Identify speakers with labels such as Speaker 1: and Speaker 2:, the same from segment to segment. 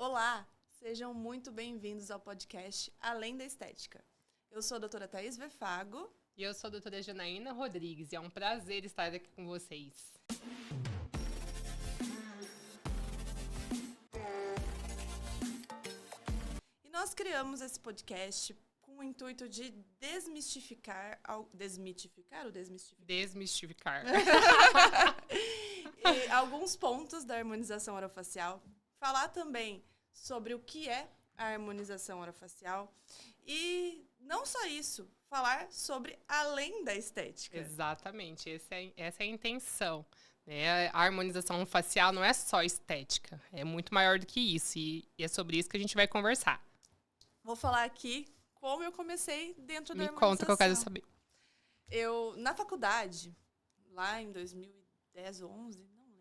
Speaker 1: Olá, sejam muito bem-vindos ao podcast Além da Estética. Eu sou a doutora Thaís Vefago.
Speaker 2: E eu sou a doutora Janaína Rodrigues e é um prazer estar aqui com vocês.
Speaker 1: E nós criamos esse podcast com o intuito de desmitificar ou desmistificar?
Speaker 2: Desmistificar.
Speaker 1: E alguns pontos da harmonização orofacial. Falar também sobre o que é a harmonização orofacial. E não só isso, falar sobre além da estética.
Speaker 2: Exatamente, essa é a intenção. Né? A harmonização facial não é só estética, é muito maior do que isso. E é sobre isso que a gente vai conversar.
Speaker 1: Vou falar aqui como eu comecei dentro da
Speaker 2: Me
Speaker 1: harmonização.
Speaker 2: conta que eu quero saber.
Speaker 1: Eu, na faculdade, lá em 2010 ou 11, não lembro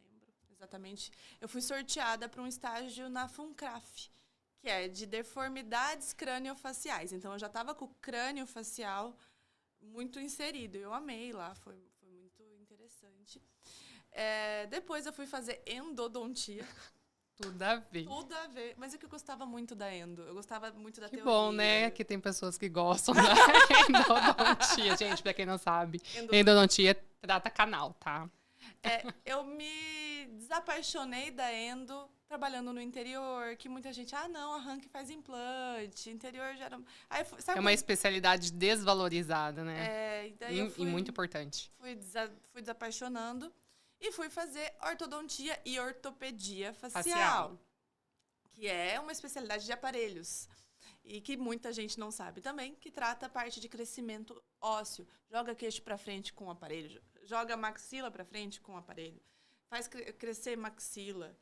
Speaker 1: exatamente, eu fui sorteada para um estágio na FUNCRAF, que é de deformidades crâniofaciais. Então, eu já estava com o crânio facial muito inserido. Eu amei lá, foi muito interessante. Depois, eu fui fazer endodontia.
Speaker 2: Tudo a ver.
Speaker 1: Tudo a ver. Mas é que eu gostava muito da endo. Eu gostava muito da
Speaker 2: Que
Speaker 1: teoria.
Speaker 2: bom, né? Que tem pessoas que gostam da endodontia. Gente, pra quem não sabe, endodontia trata canal, tá?
Speaker 1: Eu me desapaixonei da endo trabalhando no interior, que muita gente, não, arranque faz implante, interior já era... Aí, sabe,
Speaker 2: É uma especialidade desvalorizada, né?
Speaker 1: E daí eu
Speaker 2: E muito importante.
Speaker 1: Fui desapaixonando e fui fazer ortodontia e ortopedia facial, que é uma especialidade de aparelhos. E que muita gente não sabe também, que trata a parte de crescimento ósseo. Joga queixo para frente com o aparelho, joga maxila para frente com o aparelho, faz crescer maxila.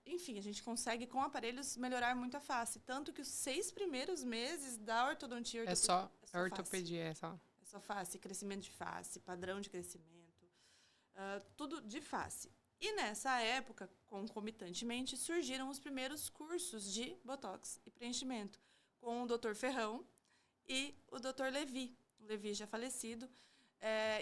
Speaker 1: Enfim, a gente consegue com aparelhos melhorar muito a face. Tanto que os 6 primeiros meses da ortodontia...
Speaker 2: É só ortopedia, é só.
Speaker 1: É só face, crescimento de face, padrão de crescimento, tudo de face. E nessa época, concomitantemente, surgiram os primeiros cursos de Botox e preenchimento, com o Dr. Ferrão e o Dr. Levi. O Levi já falecido.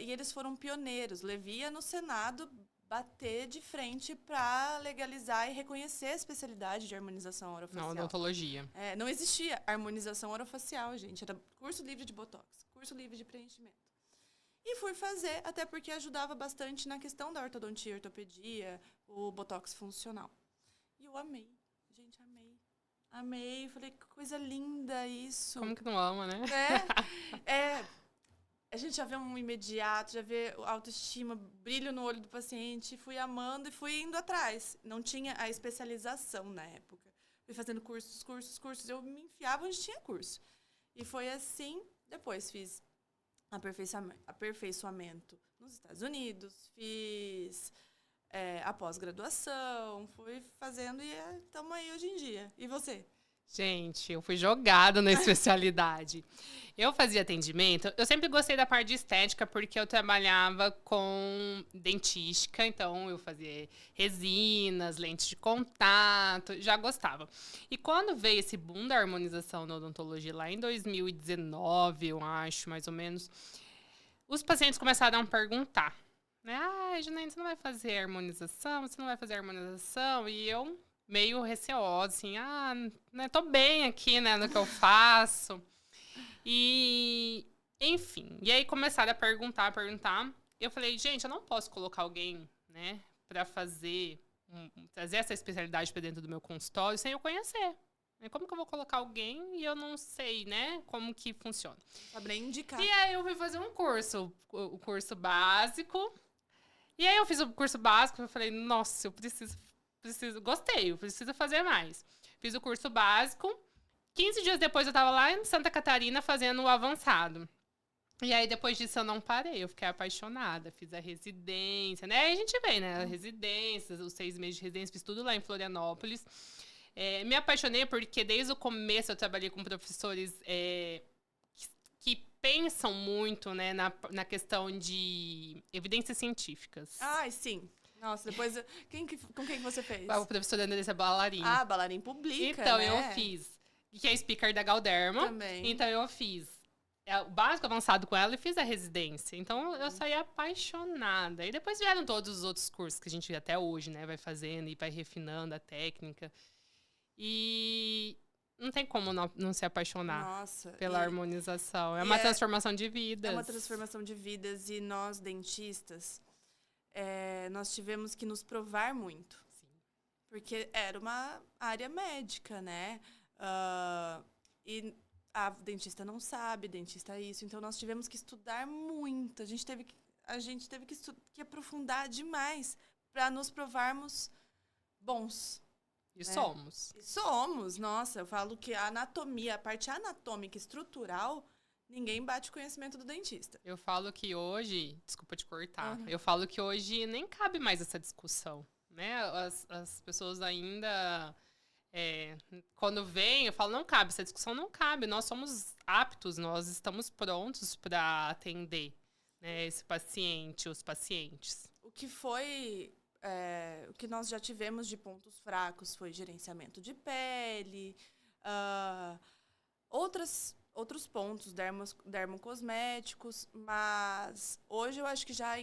Speaker 1: E eles foram pioneiros. Levi ia no Senado bater de frente para legalizar e reconhecer a especialidade de harmonização orofacial.
Speaker 2: Não, odontologia.
Speaker 1: Não existia harmonização orofacial, gente. Era curso livre de Botox, curso livre de preenchimento. E fui fazer, até porque ajudava bastante na questão da ortodontia, ortopedia, o Botox funcional. E eu amei. Gente, amei. Amei. Falei, que coisa linda isso.
Speaker 2: Como que não ama, né?
Speaker 1: A gente já vê um imediato, já vê autoestima, brilho no olho do paciente. Fui amando e fui indo atrás. Não tinha a especialização na época. Fui fazendo cursos. Eu me enfiava onde tinha curso. E foi assim. Depois fiz aperfeiçoamento nos Estados Unidos, fiz a pós-graduação, fui fazendo e estamos aí hoje em dia. E você?
Speaker 2: Gente, eu fui jogada na especialidade. Eu fazia atendimento, eu sempre gostei da parte de estética porque eu trabalhava com dentística, então eu fazia resinas, lentes de contato, já gostava. E quando veio esse boom da harmonização na odontologia lá em 2019, eu acho, mais ou menos, os pacientes começaram a perguntar, né? Janaína, você não vai fazer harmonização? Você não vai fazer harmonização? E eu meio receosa, assim, né, tô bem aqui, né, no que eu faço. E, enfim, e aí começaram a perguntar. Eu falei, gente, eu não posso colocar alguém, né, pra trazer essa especialidade pra dentro do meu consultório sem eu conhecer. Como que eu vou colocar alguém e eu não sei, né, como que funciona?
Speaker 1: Saber indicar.
Speaker 2: E aí eu fui fazer um curso, o curso básico. E aí eu fiz o curso básico e falei, nossa, eu preciso, gostei, eu preciso fazer mais. Fiz o curso básico. 15 dias depois eu tava lá em Santa Catarina fazendo o avançado. E aí depois disso eu não parei, eu fiquei apaixonada. Fiz a residência, né? Aí a gente vem, né? A residência, os 6 meses de residência, fiz tudo lá em Florianópolis. Me apaixonei porque desde o começo eu trabalhei com professores que pensam muito, né, na questão de evidências científicas.
Speaker 1: Sim. Nossa, depois... Com quem que você fez?
Speaker 2: O professor Andressa Ballarin.
Speaker 1: Ballarin publica,
Speaker 2: então,
Speaker 1: né?
Speaker 2: eu fiz. Que é speaker da Galderma.
Speaker 1: Também.
Speaker 2: Então, eu fiz o básico avançado com ela e fiz a residência. Então, eu saí apaixonada. E depois vieram todos os outros cursos que a gente até hoje, né, vai fazendo e vai refinando a técnica. E não tem como não se apaixonar
Speaker 1: Nossa,
Speaker 2: pela harmonização. É
Speaker 1: e
Speaker 2: uma transformação de vidas.
Speaker 1: É uma transformação de vidas e nós, dentistas, nós tivemos que nos provar muito.
Speaker 2: Sim.
Speaker 1: Porque era uma área médica, né? E a dentista não sabe, dentista é isso. Então, nós tivemos que estudar muito. A gente teve que aprofundar demais para nos provarmos bons.
Speaker 2: E somos.
Speaker 1: E somos. Nossa, eu falo que a anatomia, a parte anatômica e estrutural, ninguém bate o conhecimento do dentista.
Speaker 2: Eu falo que hoje... Desculpa te cortar.
Speaker 1: Uhum.
Speaker 2: Eu falo que hoje nem cabe mais essa discussão, né? As pessoas ainda... quando vem, eu falo, não cabe. Essa discussão não cabe. Nós somos aptos, nós estamos prontos para atender, né, esse paciente, os pacientes.
Speaker 1: O que nós já tivemos de pontos fracos foi gerenciamento de pele, outros pontos, dermocosméticos, mas hoje eu acho que já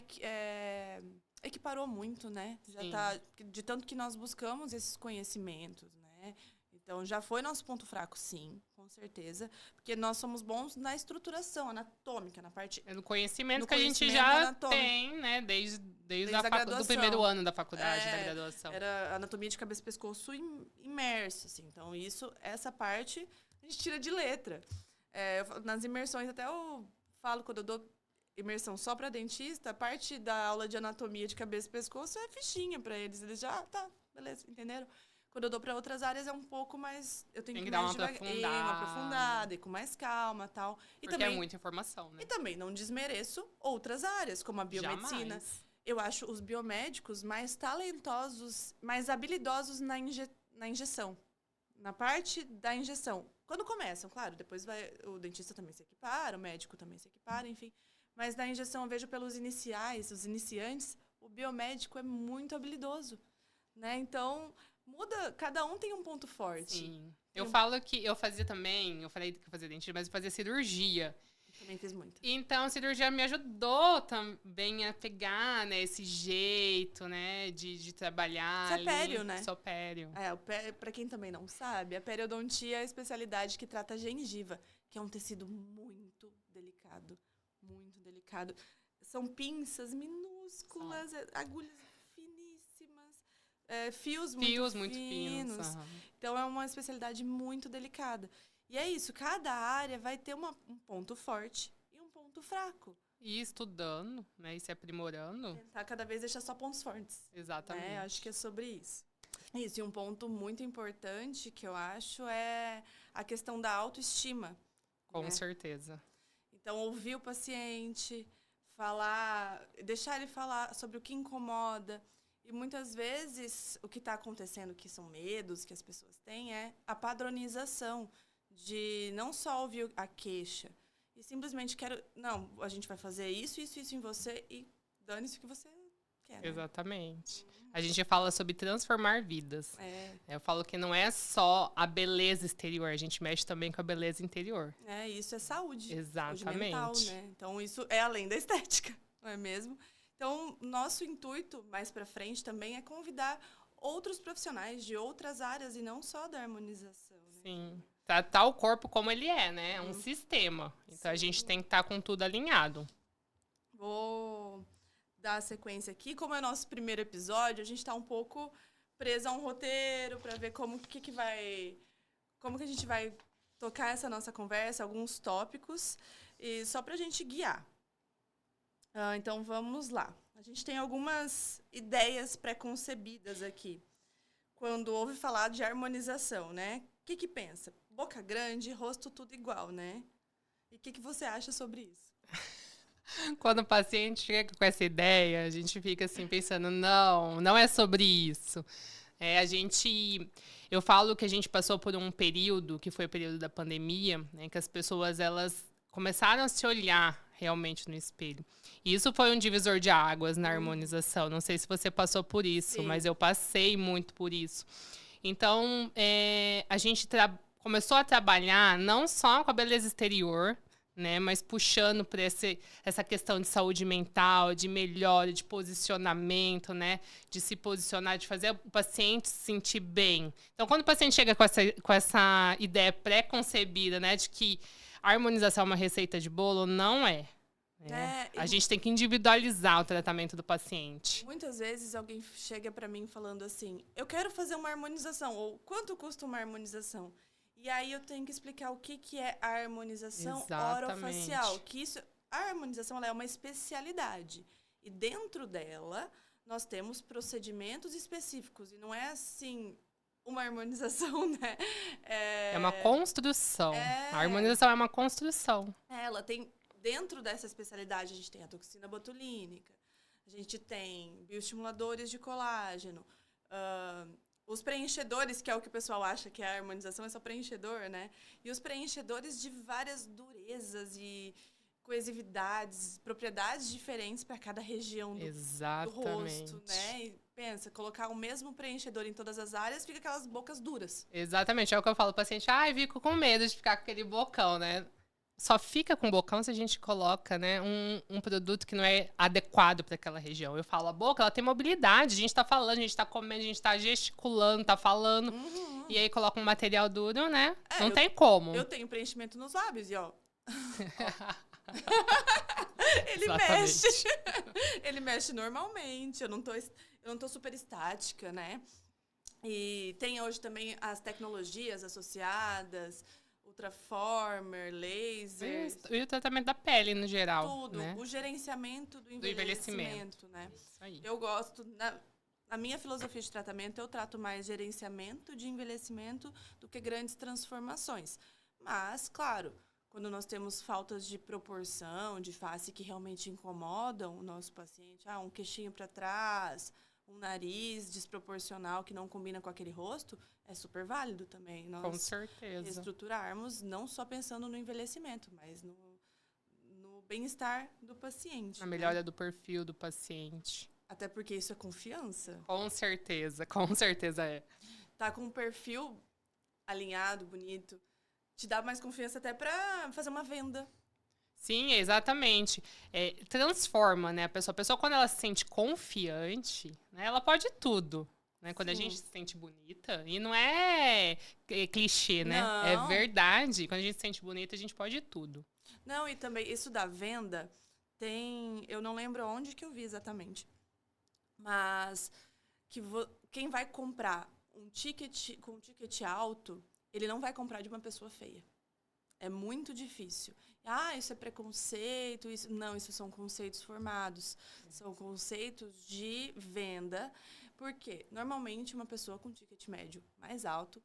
Speaker 1: equiparou muito, né? Já tá, de tanto que nós buscamos esses conhecimentos, né? Então, já foi nosso ponto fraco, sim, com certeza. Porque nós somos bons na estruturação anatômica, na parte...
Speaker 2: No conhecimento que a gente já tem, né? Desde do primeiro ano da faculdade, da graduação.
Speaker 1: Era anatomia de cabeça e pescoço imerso, assim. Então, essa parte, a gente tira de letra. Nas imersões, até eu falo, quando eu dou imersão só para dentista, a parte da aula de anatomia de cabeça e pescoço é fichinha para eles. Eles já, beleza, entenderam? Quando eu dou para outras áreas é um pouco mais... Eu tenho que
Speaker 2: dar
Speaker 1: uma
Speaker 2: aprofundada.
Speaker 1: E com mais calma e tal.
Speaker 2: Porque também, é muita informação, né?
Speaker 1: E também não desmereço outras áreas, como a biomedicina.
Speaker 2: Jamais.
Speaker 1: Eu acho os biomédicos mais talentosos, mais habilidosos na injeção. Na parte da injeção. Quando começam, claro, depois o dentista também se equipara, o médico também se equipara, enfim. Mas na injeção, eu vejo pelos os iniciantes, o biomédico é muito habilidoso, né? Então... cada um tem um ponto forte.
Speaker 2: Sim. Eu falo que eu fazia também, eu falei que eu fazia dentista, mas eu fazia cirurgia.
Speaker 1: Eu também fiz muito.
Speaker 2: Então, a cirurgia me ajudou também a pegar, né, esse jeito, né, de trabalhar.
Speaker 1: Você é pério, né?
Speaker 2: Sou pério.
Speaker 1: Pra quem também não sabe, a periodontia é a especialidade que trata a gengiva, que é um tecido muito delicado. Muito delicado. São pinças minúsculas, agulhas fios muito finos.
Speaker 2: Uhum.
Speaker 1: Então, é uma especialidade muito delicada. E é isso, cada área vai ter um ponto forte e um ponto fraco.
Speaker 2: E estudando, né, e se aprimorando.
Speaker 1: Tentar cada vez deixar só pontos fortes.
Speaker 2: Exatamente.
Speaker 1: Né? Acho que é sobre isso. Isso, e um ponto muito importante que eu acho é a questão da autoestima.
Speaker 2: Com certeza.
Speaker 1: Então, ouvir o paciente, deixar ele falar sobre o que incomoda. E muitas vezes o que está acontecendo, que são medos que as pessoas têm, é a padronização de não só ouvir a queixa e simplesmente a gente vai fazer isso em você e dane-se o que você quer. Né?
Speaker 2: Exatamente. A gente fala sobre transformar vidas. Eu falo que não é só a beleza exterior, a gente mexe também com a beleza interior.
Speaker 1: Isso é saúde.
Speaker 2: Exatamente.
Speaker 1: Saúde mental, né? Então isso é além da estética, não é mesmo? Então, nosso intuito, mais para frente, também é convidar outros profissionais de outras áreas e não só da harmonização. Né?
Speaker 2: Sim. Tratar o corpo como ele é, né? É um sistema. Então, a gente tem que estar com tudo alinhado.
Speaker 1: Vou dar a sequência aqui. Como é nosso primeiro episódio, a gente está um pouco preso a um roteiro para ver como que a gente vai tocar essa nossa conversa, alguns tópicos, e só para a gente guiar. Então, vamos lá. A gente tem algumas ideias pré-concebidas aqui. Quando ouve falar de harmonização, né? O que pensa? Boca grande, rosto tudo igual, né? E o que você acha sobre isso?
Speaker 2: Quando o paciente chega com essa ideia, a gente fica assim pensando, não é sobre isso. Eu falo que a gente passou por um período, que foi o período da pandemia, né? Que as pessoas, elas começaram a se olhar realmente no espelho. E isso foi um divisor de águas na harmonização. Não sei se você passou por isso,
Speaker 1: Sim.
Speaker 2: Mas eu passei muito por isso. Então, a gente começou a trabalhar não só com a beleza exterior, né? Mas puxando para essa questão de saúde mental, de melhora, de posicionamento, né? De se posicionar, de fazer o paciente se sentir bem. Então, quando o paciente chega com essa ideia pré-concebida, né? De que a harmonização é uma receita de bolo, não é. A gente tem que individualizar o tratamento do paciente.
Speaker 1: Muitas vezes alguém chega para mim falando assim, eu quero fazer uma harmonização, ou quanto custa uma harmonização? E aí eu tenho que explicar o que é a harmonização orofacial. A harmonização ela é uma especialidade. E dentro dela, nós temos procedimentos específicos. E não é assim, uma harmonização, né?
Speaker 2: É uma construção. A harmonização é uma construção.
Speaker 1: Ela tem... Dentro dessa especialidade, a gente tem a toxina botulínica, a gente tem bioestimuladores de colágeno, os preenchedores, que é o que o pessoal acha que a harmonização é só preenchedor, né? E os preenchedores de várias durezas e coesividades, propriedades diferentes para cada região do rosto, né? E pensa, colocar o mesmo preenchedor em todas as áreas, fica aquelas bocas duras.
Speaker 2: Exatamente, é o que eu falo pro paciente, fico com medo de ficar com aquele bocão, né? Só fica com bocão se a gente coloca, né, um produto que não é adequado para aquela região. Eu falo, a boca, ela tem mobilidade. A gente tá falando, a gente tá comendo, a gente tá gesticulando, tá falando. E aí coloca um material duro, né? Não tem como.
Speaker 1: Eu tenho preenchimento nos lábios e, ó. Ele mexe. Ele mexe normalmente. Eu não tô super estática, né? E tem hoje também as tecnologias associadas... Ultraformer, laser...
Speaker 2: E o tratamento da pele, no geral.
Speaker 1: Tudo.
Speaker 2: Né?
Speaker 1: O gerenciamento do envelhecimento, né?
Speaker 2: Isso aí.
Speaker 1: Eu gosto... Na minha filosofia de tratamento, eu trato mais gerenciamento de envelhecimento do que grandes transformações. Mas, claro, quando nós temos faltas de proporção, de face que realmente incomodam o nosso paciente, um queixinho para trás... um nariz desproporcional que não combina com aquele rosto, é super válido também. Nós
Speaker 2: com certeza.
Speaker 1: Estruturarmos não só pensando no envelhecimento, mas no bem-estar do paciente.
Speaker 2: A melhora do perfil do paciente.
Speaker 1: Até porque isso é confiança.
Speaker 2: Com certeza é.
Speaker 1: Tá com um perfil alinhado, bonito, te dá mais confiança até para fazer uma venda.
Speaker 2: Sim, exatamente. Transforma, né, a pessoa. A pessoa, quando ela se sente confiante, né, ela pode tudo. Né? Quando a gente se sente bonita, e não é clichê, né?
Speaker 1: Não.
Speaker 2: É verdade. Quando a gente se sente bonita, a gente pode tudo.
Speaker 1: Não, e também isso da venda tem... Eu não lembro onde que eu vi exatamente. Mas que quem vai comprar um ticket com um ticket alto, ele não vai comprar de uma pessoa feia. É muito difícil. Isso é preconceito. Não, isso são conceitos formados. São conceitos de venda. Porque, normalmente, uma pessoa com ticket médio mais alto,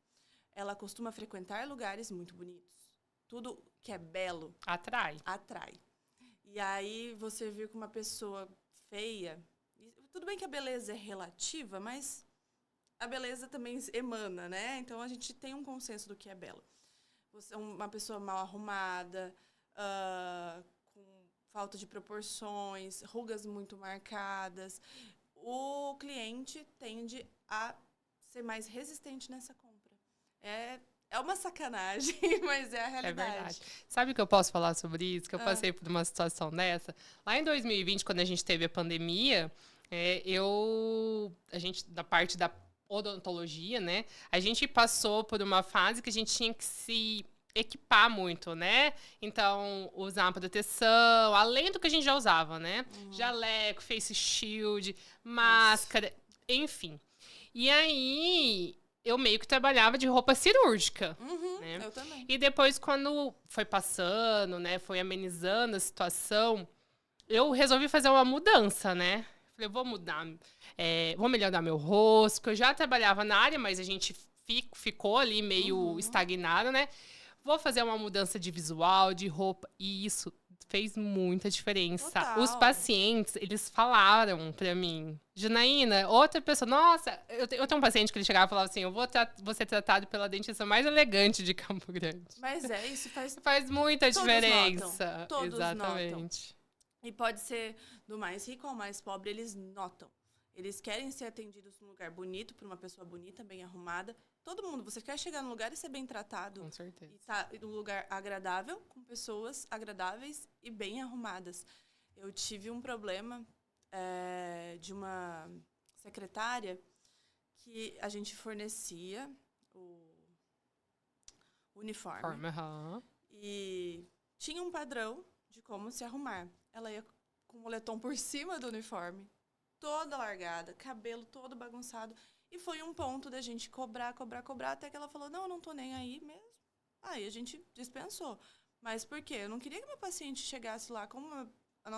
Speaker 1: ela costuma frequentar lugares muito bonitos. Tudo que é belo...
Speaker 2: Atrai.
Speaker 1: E aí, você vir com uma pessoa feia... Tudo bem que a beleza é relativa, mas a beleza também emana, né? Então, a gente tem um consenso do que é belo. Você é uma pessoa mal arrumada, com falta de proporções, rugas muito marcadas. O cliente tende a ser mais resistente nessa compra. É uma sacanagem, mas é a realidade.
Speaker 2: É verdade. Sabe o que eu posso falar sobre isso? Que eu passei por uma situação dessa. Lá em 2020, quando a gente teve a pandemia, a gente, da parte da odontologia, né? A gente passou por uma fase que a gente tinha que se equipar muito, né? Então, usar uma proteção, além do que a gente já usava, né? Jaleco, face shield, máscara, enfim. E aí, eu meio que trabalhava de roupa cirúrgica. Né?
Speaker 1: Eu também.
Speaker 2: E depois, quando foi passando, né? Foi amenizando a situação, eu resolvi fazer uma mudança, né? Falei, vou mudar, vou melhorar meu rosto, porque eu já trabalhava na área, mas a gente ficou ali meio estagnado, né? Vou fazer uma mudança de visual, de roupa, e isso fez muita diferença.
Speaker 1: Total.
Speaker 2: Os pacientes, eles falaram pra mim, Janaína, outra pessoa, nossa, eu tenho um paciente que ele chegava e falava assim, eu vou ser tratado pela dentista mais elegante de Campo Grande.
Speaker 1: Mas isso
Speaker 2: faz muita diferença.
Speaker 1: Todos
Speaker 2: exatamente.
Speaker 1: Notam. E pode ser do mais rico ao mais pobre, eles notam. Eles querem ser atendidos num lugar bonito, por uma pessoa bonita, bem arrumada. todo mundo. Você quer chegar num lugar e ser bem tratado.
Speaker 2: Com certeza.
Speaker 1: E estar em um lugar agradável, com pessoas agradáveis e bem arrumadas. Eu tive um problema de uma secretária que a gente fornecia o uniforme. E tinha um padrão de como se arrumar. Ela ia com o moletom por cima do uniforme, toda largada, cabelo todo bagunçado. E foi um ponto da gente cobrar, até que ela falou, não tô nem aí mesmo. Aí a gente dispensou. Mas por quê? Eu não queria que meu paciente chegasse lá com a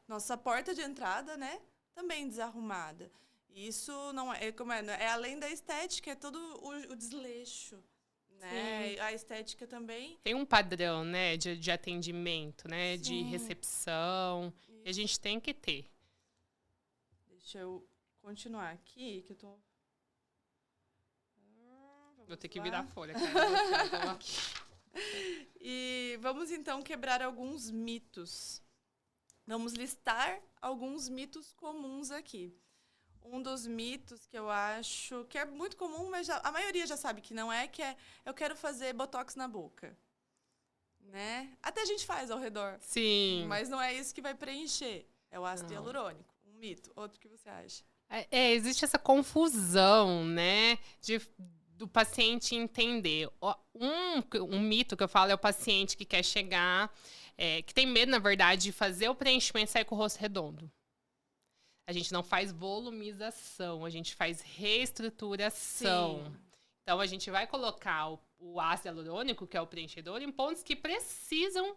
Speaker 1: nossa porta de entrada, né, também desarrumada. Isso não é além da estética, é todo o desleixo. Né? A estética também.
Speaker 2: Tem um padrão, né, de atendimento, né, Sim. de recepção. Isso. E a gente tem que ter.
Speaker 1: Deixa eu continuar aqui, que eu tô...
Speaker 2: Vou ter que virar a folha, cara.
Speaker 1: E vamos, então, quebrar alguns mitos. Vamos listar alguns mitos comuns aqui. Um dos mitos que eu acho que é muito comum, mas a maioria já sabe que não é, eu quero fazer botox na boca. Né? Até a gente faz ao redor.
Speaker 2: Sim.
Speaker 1: Mas não é isso que vai preencher. É o ácido hialurônico. Um mito. Outro que você acha?
Speaker 2: Existe essa confusão, né, do paciente entender. Um mito que eu falo é o paciente que quer chegar, que tem medo, na verdade, de fazer o preenchimento e sair com o rosto redondo. A gente não faz volumização, a gente faz reestruturação. Sim. Então, a gente vai colocar o ácido hialurônico, que é o preenchedor, em pontos que precisam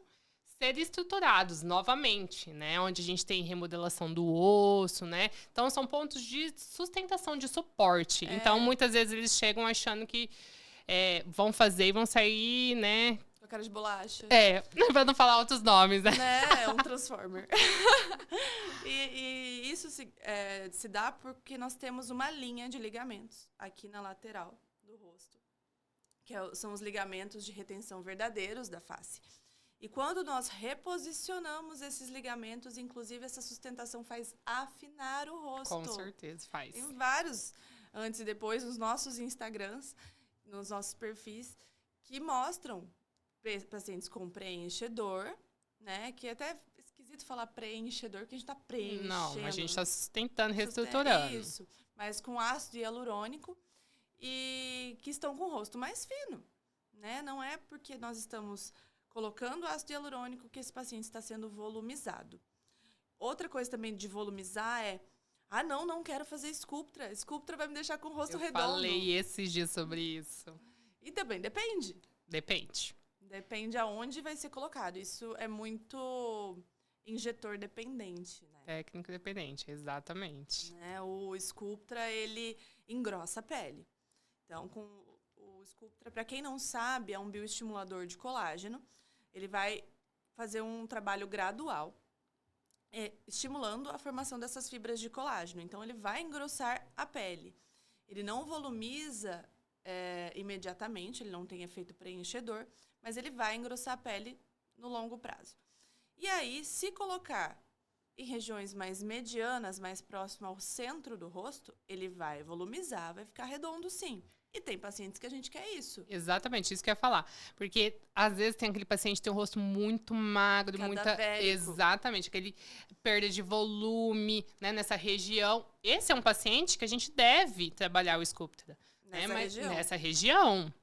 Speaker 2: ser estruturados novamente, né? Onde a gente tem remodelação do osso, né? Então, são pontos de sustentação, de suporte. Então, muitas vezes, eles chegam achando que vão fazer e vão sair, né?
Speaker 1: Com a cara de bolacha.
Speaker 2: Pra não falar outros nomes, né?
Speaker 1: É um transformer. e isso se dá porque nós temos uma linha de ligamentos aqui na lateral do rosto, que são os ligamentos de retenção verdadeiros da face. E quando nós reposicionamos esses ligamentos, inclusive essa sustentação faz afinar o rosto.
Speaker 2: Com certeza, faz.
Speaker 1: Tem vários antes e depois nos nossos Instagrams, nos nossos perfis, que mostram pacientes com preenchedor, né? Que é até esquisito falar preenchedor, porque a gente está preenchendo.
Speaker 2: Não, a gente está sustentando, reestruturando.
Speaker 1: Isso, mas com ácido hialurônico e que estão com o rosto mais fino, né? Não é porque nós estamos colocando ácido hialurônico que esse paciente está sendo volumizado. Outra coisa também de volumizar não quero fazer Sculptra. Sculptra vai me deixar com o rosto redondo.
Speaker 2: Eu falei esses dias sobre isso.
Speaker 1: E também depende. Depende aonde vai ser colocado. Isso é muito injetor dependente, né?
Speaker 2: Técnico dependente, exatamente.
Speaker 1: Né? O Sculptra, ele engrossa a pele. Então, com o Sculptra, para quem não sabe, é um bioestimulador de colágeno. Ele vai fazer um trabalho gradual, estimulando a formação dessas fibras de colágeno. Então, ele vai engrossar a pele. Ele não volumiza imediatamente, ele não tem efeito preenchedor, mas ele vai engrossar a pele no longo prazo. E aí, se colocar em regiões mais medianas, mais próximo ao centro do rosto, ele vai volumizar, vai ficar redondo sim. E tem pacientes que a gente quer isso.
Speaker 2: Exatamente, isso que eu ia falar. Porque, às vezes, tem aquele paciente que tem um rosto muito magro,
Speaker 1: cadavérico.
Speaker 2: Exatamente, aquele perda de volume, né, nessa região. Esse é um paciente que a gente deve trabalhar o Sculptra. Nessa região.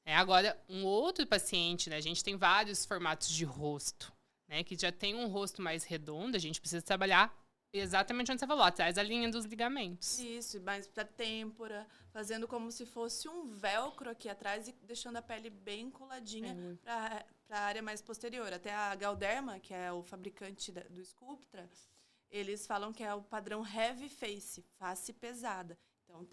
Speaker 2: Agora, um outro paciente, né, a gente tem vários formatos de rosto, né, que já tem um rosto mais redondo, a gente precisa trabalhar exatamente onde você falou, atrás da linha dos ligamentos.
Speaker 1: Isso, mais pra têmpora, fazendo como se fosse um velcro aqui atrás e deixando a pele bem coladinha para a área mais posterior. Até a Galderma, que é o fabricante do Sculptra, eles falam que é o padrão heavy face pesada. Então,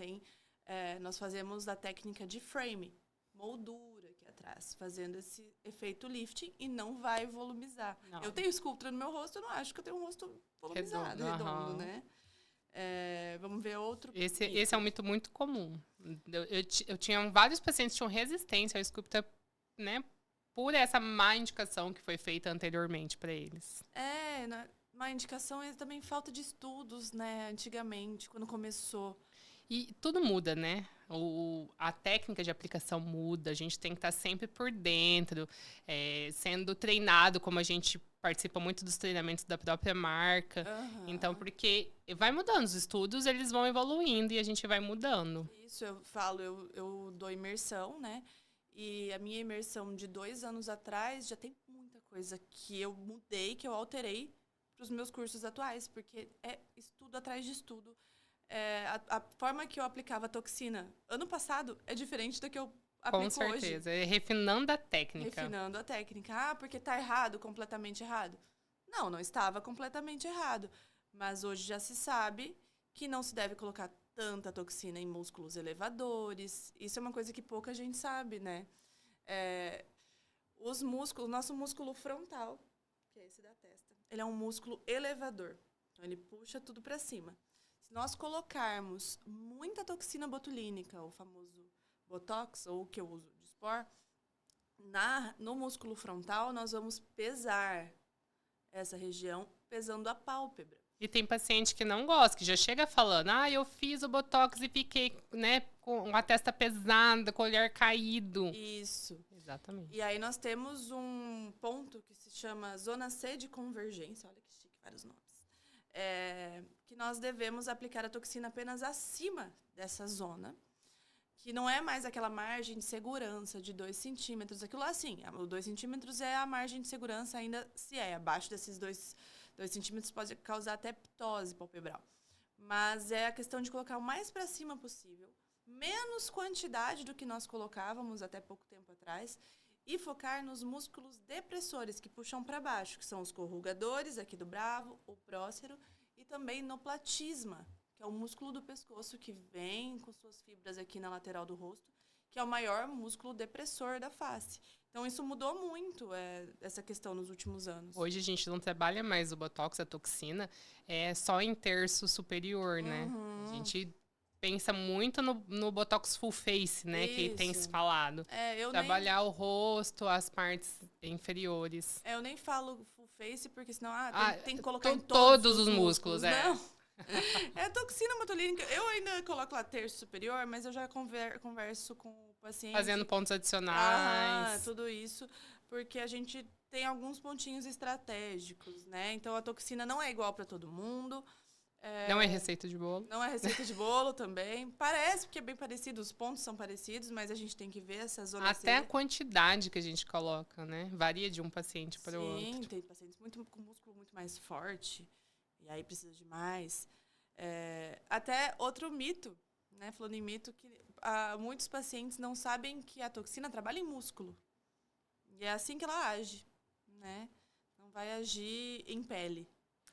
Speaker 1: nós fazemos a técnica de frame, moldura aqui atrás, fazendo esse efeito lifting e não vai volumizar. Não. Eu tenho Sculptra no meu rosto, eu não acho que eu tenho um rosto volumizado, redondo, né? Vamos ver outro.
Speaker 2: Esse é um mito muito comum. Eu tinha vários pacientes que tinham resistência ao Sculptra, né? Por essa má indicação que foi feita anteriormente para eles.
Speaker 1: Má indicação é também falta de estudos, né? Antigamente, quando começou.
Speaker 2: E tudo muda, né? A técnica de aplicação muda, a gente tem que estar sempre por dentro, sendo treinado, como a gente participa muito dos treinamentos da própria marca. Então, porque vai mudando, os estudos, eles vão evoluindo e a gente vai mudando.
Speaker 1: Isso, eu falo, eu dou imersão, né? E a minha imersão de 2 anos atrás já tem muita coisa que eu mudei, que eu alterei para os meus cursos atuais, porque é estudo atrás de estudo. A forma que eu aplicava a toxina ano passado é diferente da que eu aplico hoje.
Speaker 2: Com certeza, refinando a técnica.
Speaker 1: Refinando a técnica. Porque tá errado, completamente errado. Não estava completamente errado. Mas hoje já se sabe que não se deve colocar tanta toxina em músculos elevadores. Isso é uma coisa que pouca gente sabe, né? O nosso músculo frontal, que é esse da testa, ele é um músculo elevador. Então, ele puxa tudo para cima. Se nós colocarmos muita toxina botulínica, o famoso Botox, ou o que eu uso de Spor, no músculo frontal, nós vamos pesar essa região, pesando a pálpebra.
Speaker 2: E tem paciente que não gosta, que já chega falando, eu fiz o Botox e fiquei, né, com a testa pesada, com o olhar caído.
Speaker 1: Isso.
Speaker 2: Exatamente.
Speaker 1: E aí nós temos um ponto que se chama zona C de convergência, olha que chique, vários nomes. Que nós devemos aplicar a toxina apenas acima dessa zona, que não é mais aquela margem de segurança de 2 centímetros. Aquilo lá, sim, os 2 centímetros é a margem de segurança, ainda se abaixo desses 2 centímetros pode causar até ptose palpebral. Mas é a questão de colocar o mais para cima possível, menos quantidade do que nós colocávamos até pouco tempo atrás, e focar nos músculos depressores, que puxam para baixo, que são os corrugadores aqui do bravo, o prócero, e também no platisma, que é o músculo do pescoço que vem com suas fibras aqui na lateral do rosto, que é o maior músculo depressor da face. Então, isso mudou muito, essa questão nos últimos anos.
Speaker 2: Hoje a gente não trabalha mais o Botox, a toxina, só em terço superior, né? A gente pensa muito no Botox full face, né? Isso. Que tem se falado. Trabalhar o rosto, as partes inferiores.
Speaker 1: Eu nem falo full face, porque senão tem que colocar em
Speaker 2: todos os músculos.
Speaker 1: Não. É toxina botulínica. Eu ainda coloco lá terço superior, mas eu já converso com o paciente.
Speaker 2: Fazendo pontos adicionais.
Speaker 1: Tudo isso. Porque a gente tem alguns pontinhos estratégicos, né? Então, a toxina não é igual para todo mundo.
Speaker 2: Não é receita de bolo.
Speaker 1: Não é receita de bolo também. Parece que é bem parecido, os pontos são parecidos, mas a gente tem que ver essa zona
Speaker 2: Até a quantidade que a gente coloca, né? Varia de um paciente para o outro.
Speaker 1: Sim, tem pacientes com músculo muito mais forte, e aí precisa de mais. Até outro mito, né? Falando em mito, que muitos pacientes não sabem que a toxina trabalha em músculo. E é assim que ela age, né? Não vai agir em pele.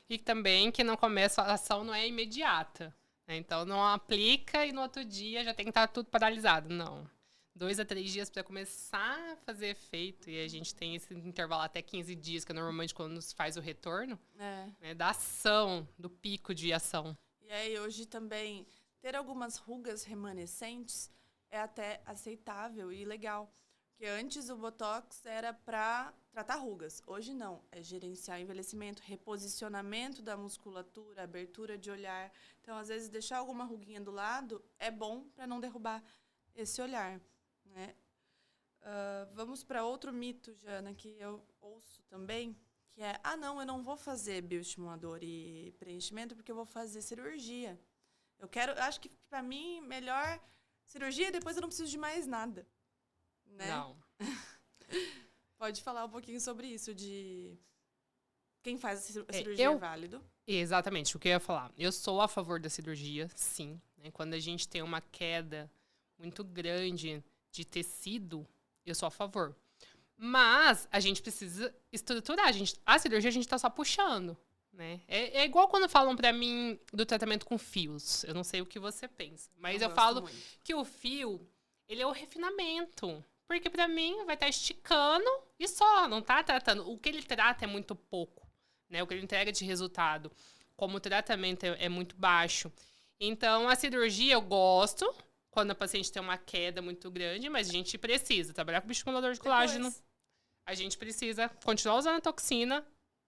Speaker 2: E também que não começa, a ação não é imediata. Né? Então, não aplica e no outro dia já tem que estar tudo paralisado. Não. 2 a 3 dias para começar a fazer efeito. E a gente tem esse intervalo até 15 dias, que é normalmente quando se faz o retorno, né, da ação, do pico de ação.
Speaker 1: E aí, hoje também, ter algumas rugas remanescentes é até aceitável e legal. Porque antes o Botox era para tratar rugas. Hoje não. É gerenciar envelhecimento, reposicionamento da musculatura, abertura de olhar. Então, às vezes, deixar alguma ruguinha do lado é bom para não derrubar esse olhar. Né? Vamos para outro mito, Jana, que eu ouço também, que é, não, eu não vou fazer bioestimulador e preenchimento porque eu vou fazer cirurgia. Acho que para mim, melhor cirurgia e depois eu não preciso de mais nada. Né?
Speaker 2: Não.
Speaker 1: Pode falar um pouquinho sobre isso, de quem faz a cirurgia é válido?
Speaker 2: Exatamente, o que eu ia falar. Eu sou a favor da cirurgia, sim. Né? Quando a gente tem uma queda muito grande de tecido, eu sou a favor. Mas a gente precisa estruturar. A cirurgia a gente tá só puxando. Né? É igual quando falam pra mim do tratamento com fios. Eu não sei o que você pensa. Mas eu falo que o fio, ele é o refinamento. Porque pra mim vai estar esticando e só, não tá tratando. O que ele trata é muito pouco, né? O que ele entrega de resultado, como o tratamento é muito baixo. Então, a cirurgia eu gosto quando a paciente tem uma queda muito grande, mas a gente precisa trabalhar com bioestimulador de colágeno. A gente precisa continuar usando a toxina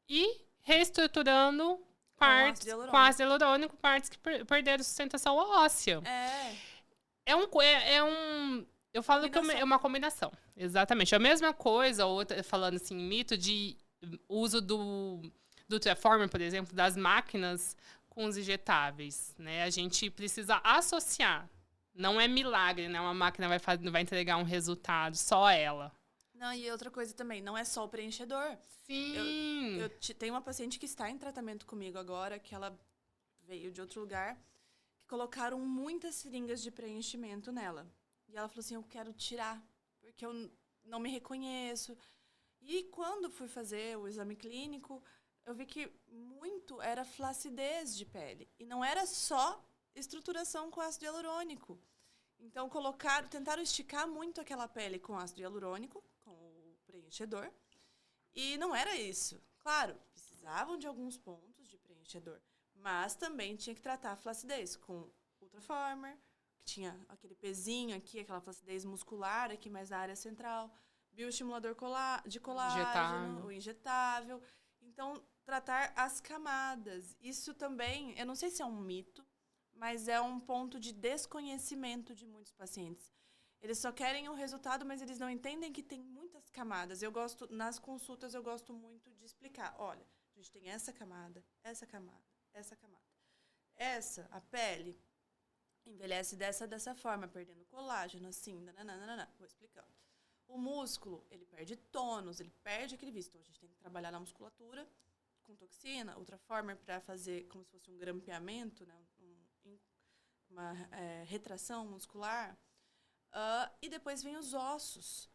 Speaker 2: e reestruturando partes com ácido hialurônico, partes que perderam sustentação óssea. Eu falo que é uma combinação. Exatamente. É a mesma coisa, outra, falando assim, mito de uso do Treformer, por exemplo, das máquinas com os injetáveis, né? A gente precisa associar. Não é milagre, né? Uma máquina vai entregar um resultado, só ela.
Speaker 1: Não, e outra coisa também, não é só o preenchedor.
Speaker 2: Sim.
Speaker 1: Eu tenho uma paciente que está em tratamento comigo agora, que ela veio de outro lugar, que colocaram muitas seringas de preenchimento nela. E ela falou assim, eu quero tirar, porque eu não me reconheço. E quando fui fazer o exame clínico, eu vi que muito era flacidez de pele. E não era só estruturação com ácido hialurônico. Então, tentaram esticar muito aquela pele com ácido hialurônico, com o preenchedor. E não era isso. Claro, precisavam de alguns pontos de preenchedor. Mas também tinha que tratar a flacidez com Ultraformer, que tinha aquele pezinho aqui, aquela flacidez muscular aqui mais na área central. Bioestimulador de colágeno, o injetável. Então, tratar as camadas. Isso também, eu não sei se é um mito, mas é um ponto de desconhecimento de muitos pacientes. Eles só querem o resultado, mas eles não entendem que tem muitas camadas. Nas consultas, eu gosto muito de explicar. Olha, a gente tem essa camada, essa camada, essa camada. A pele, envelhece dessa forma, perdendo colágeno, assim, nananana. Vou explicando. O músculo, ele perde tônus, ele perde aquele vício. Então, a gente tem que trabalhar na musculatura com toxina, Ultraformer para fazer como se fosse um grampeamento, né? Uma retração muscular. E depois vem os ossos.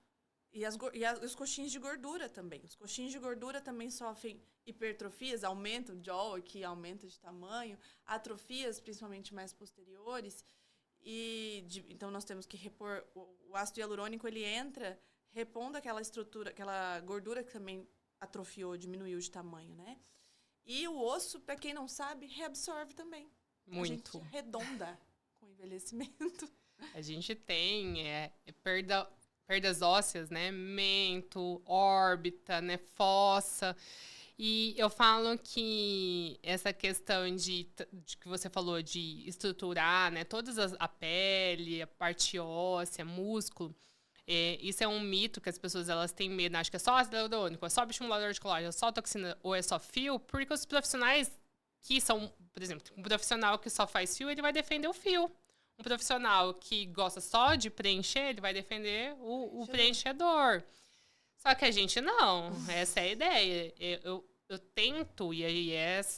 Speaker 1: E os coxins de gordura também. Os coxins de gordura também sofrem hipertrofias, aumento de jaw aqui, aumento de tamanho, atrofias, principalmente mais posteriores. Então, nós temos que repor... O ácido hialurônico, ele entra repondo aquela estrutura, aquela gordura que também atrofiou, diminuiu de tamanho, né? E o osso, para quem não sabe, reabsorve também.
Speaker 2: Muito.
Speaker 1: A gente redonda com o envelhecimento.
Speaker 2: A gente tem perdas ósseas, né? Mento, órbita, né? Fossa. E eu falo que essa questão de que você falou de estruturar, né? A pele, a parte óssea, músculo. Isso é um mito que as pessoas elas têm medo. Acho que é só ácido hialurônico, é só bioestimulador de colágeno, é só toxina ou é só fio. Porque os profissionais que são, por exemplo, um profissional que só faz fio, ele vai defender o fio. Um profissional que gosta só de preencher, ele vai defender o preenchedor. Só que a gente não. Essa é a ideia. Eu tento, e aí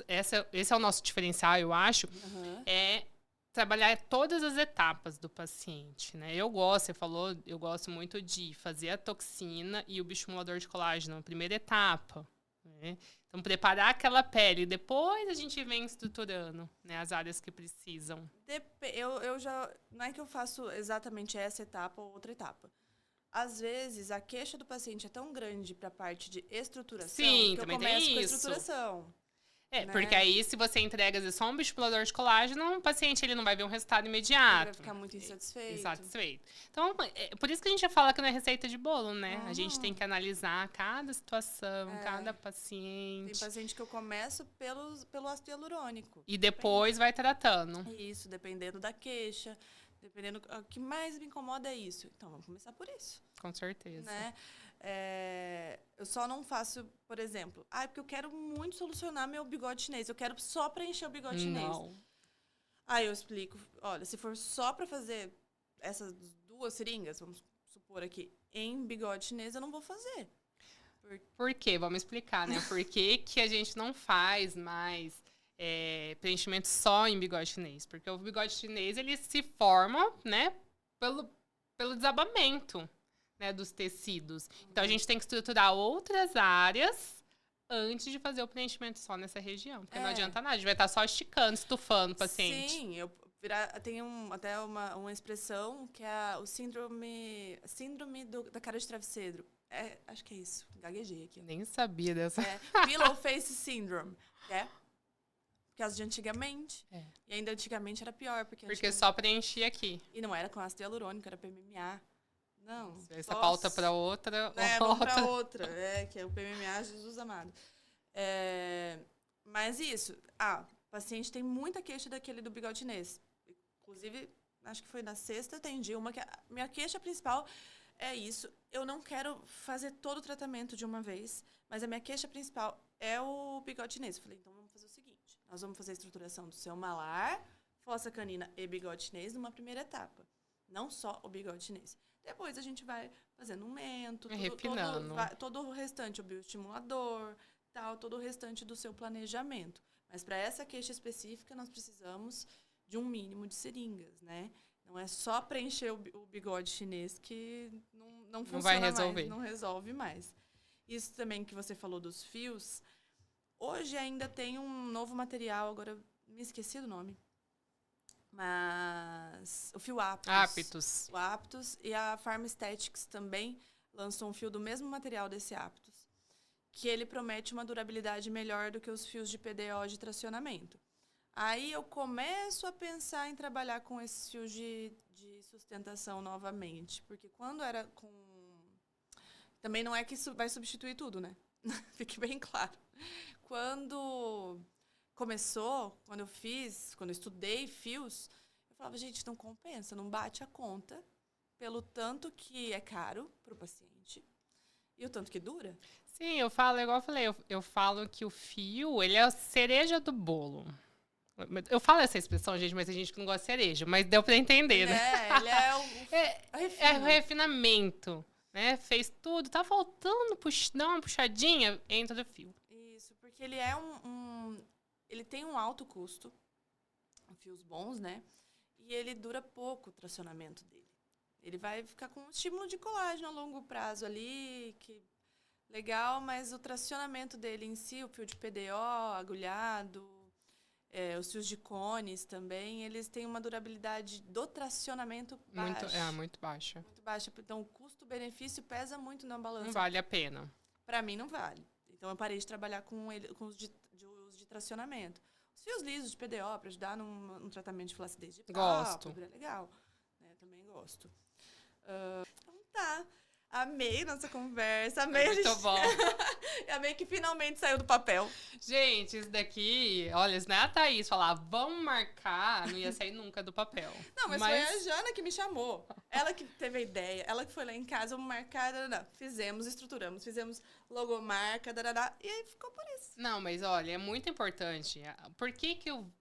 Speaker 2: esse é o nosso diferencial, eu acho, é trabalhar todas as etapas do paciente, né? Você falou, eu gosto muito de fazer a toxina e o bioestimulador de colágeno na primeira etapa, né? Então, preparar aquela pele, depois a gente vem estruturando, né, as áreas que precisam.
Speaker 1: Eu já... Não é que eu faço exatamente essa etapa ou outra etapa. Às vezes, a queixa do paciente é tão grande para a parte de estruturação que eu começo com a estruturação.
Speaker 2: Né? Porque aí, se você entrega só um bioestimulador de colágeno, o paciente ele não vai ver um resultado imediato. Ele
Speaker 1: vai ficar muito insatisfeito.
Speaker 2: Insatisfeito. Então, por isso que a gente já fala que não é receita de bolo, né? A gente tem que analisar cada situação, cada paciente.
Speaker 1: Tem paciente que eu começo pelo ácido hialurônico.
Speaker 2: E depois vai tratando.
Speaker 1: Isso, dependendo da queixa. Dependendo, o que mais me incomoda é isso. Então, vamos começar por isso.
Speaker 2: Com certeza.
Speaker 1: Né? Eu só não faço, por exemplo... porque eu quero muito solucionar meu bigode chinês. Eu quero só preencher o bigode chinês. Aí eu explico. Olha, se for só para fazer essas 2 seringas, vamos supor aqui, em bigode chinês, eu não vou fazer.
Speaker 2: Por quê? Vamos explicar, né? Por que a gente não faz mais... preenchimento só em bigode chinês. Porque o bigode chinês, ele se forma, né, pelo desabamento, né, dos tecidos. Então, a gente tem que estruturar outras áreas antes de fazer o preenchimento só nessa região. Porque não adianta nada, a gente vai estar só esticando, estufando o paciente.
Speaker 1: Sim, tem até uma expressão que é o síndrome da cara de travesseiro. Acho que é isso, gaguejei aqui.
Speaker 2: Nem sabia dessa.
Speaker 1: Pillow face syndrome, por causa de antigamente. E ainda antigamente era pior. Porque
Speaker 2: só preenchia aqui.
Speaker 1: E não era com ácido hialurônico, era PMMA. Não.
Speaker 2: Essa pauta para outra.
Speaker 1: Vamos para outra. Que é o PMMA, Jesus amado. Mas isso. O paciente tem muita queixa daquele do bigode chinês. Inclusive, acho que foi na sexta, atendi uma que a minha queixa principal é isso. Eu não quero fazer todo o tratamento de uma vez, mas a minha queixa principal é o bigode chinês. Eu falei, então vamos fazer o seguinte. Nós vamos fazer a estruturação do seu malar, fossa canina e bigode chinês numa primeira etapa. Não só o bigode chinês. Depois a gente vai fazendo um mento, todo o restante, o bioestimulador, todo o restante do seu planejamento. Mas para essa queixa específica, nós precisamos de um mínimo de seringas, né? Não é só preencher o bigode chinês que não funciona
Speaker 2: vai resolver.
Speaker 1: mais, não resolve mais. Isso também que você falou dos fios, hoje ainda tem um novo material, agora me esqueci do nome, mas o fio Aptus. O Aptus e a Pharma Aesthetics também lançou um fio do mesmo material desse Aptus, que ele promete uma durabilidade melhor do que os fios de PDO de tracionamento. Aí eu começo a pensar em trabalhar com esses fios de sustentação novamente. Porque quando era com... Também não é que isso vai substituir tudo, né? Fique bem claro. Quando quando eu estudei fios, eu falava, gente, não compensa, não bate a conta pelo tanto que é caro para o paciente e o tanto que dura.
Speaker 2: Sim, igual eu falei, eu falo que o fio, ele é a cereja do bolo. Eu falo essa expressão, gente, mas tem gente que não gosta de cereja, mas deu pra entender, né?
Speaker 1: Ele é
Speaker 2: o refinamento, né? Fez tudo, tá faltando dar uma puxadinha, entra do fio.
Speaker 1: Isso, porque ele é ele tem um alto custo, fios bons, né? E ele dura pouco o tracionamento dele. Ele vai ficar com um estímulo de colágeno a longo prazo ali, que legal, mas o tracionamento dele em si, o fio de PDO, agulhado, os fios de cones também, eles têm uma durabilidade do tracionamento baixa.
Speaker 2: Muito baixa.
Speaker 1: Muito baixa. Então, o custo-benefício pesa muito na balança.
Speaker 2: Não vale a pena.
Speaker 1: Para mim, não vale. Então, eu parei de trabalhar com os de tracionamento. Os fios lisos de PDO, para ajudar num tratamento de flacidez de pálpebra, é legal. Eu também gosto. Então, tá. Amei nossa conversa. Amei
Speaker 2: muito bom.
Speaker 1: Amei que finalmente saiu do papel.
Speaker 2: Gente, isso daqui... Olha, se não é a Thaís falar, vamos marcar, não ia sair nunca do papel.
Speaker 1: Não, mas foi a Jana que me chamou. Ela que teve a ideia. Ela que foi lá em casa, vamos marcar. Fizemos, estruturamos. Fizemos logomarca, e aí ficou por isso.
Speaker 2: Não, mas olha, é muito importante. Por que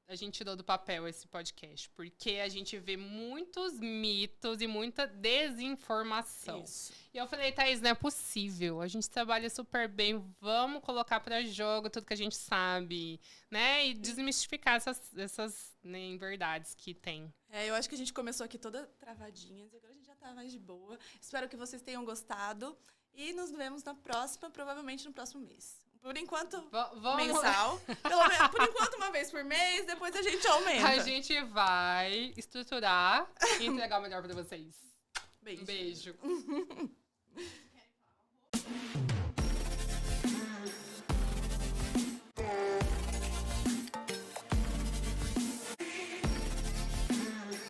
Speaker 2: a gente tirou do papel esse podcast? Porque a gente vê muitos mitos e muita desinformação. Isso. E eu falei, Thaís, não é possível. A gente trabalha super bem. Vamos colocar pra jogo tudo que a gente sabe, né? E desmistificar essas verdades que tem.
Speaker 1: Eu acho que a gente começou aqui toda travadinha. E agora a gente já tá mais de boa. Espero que vocês tenham gostado. E nos vemos na próxima, provavelmente no próximo mês. Por enquanto, mensal. Pelo menos, por enquanto, uma vez por mês. Depois a gente aumenta.
Speaker 2: A gente vai estruturar e entregar o melhor pra vocês.
Speaker 1: Beijo.
Speaker 2: Beijo.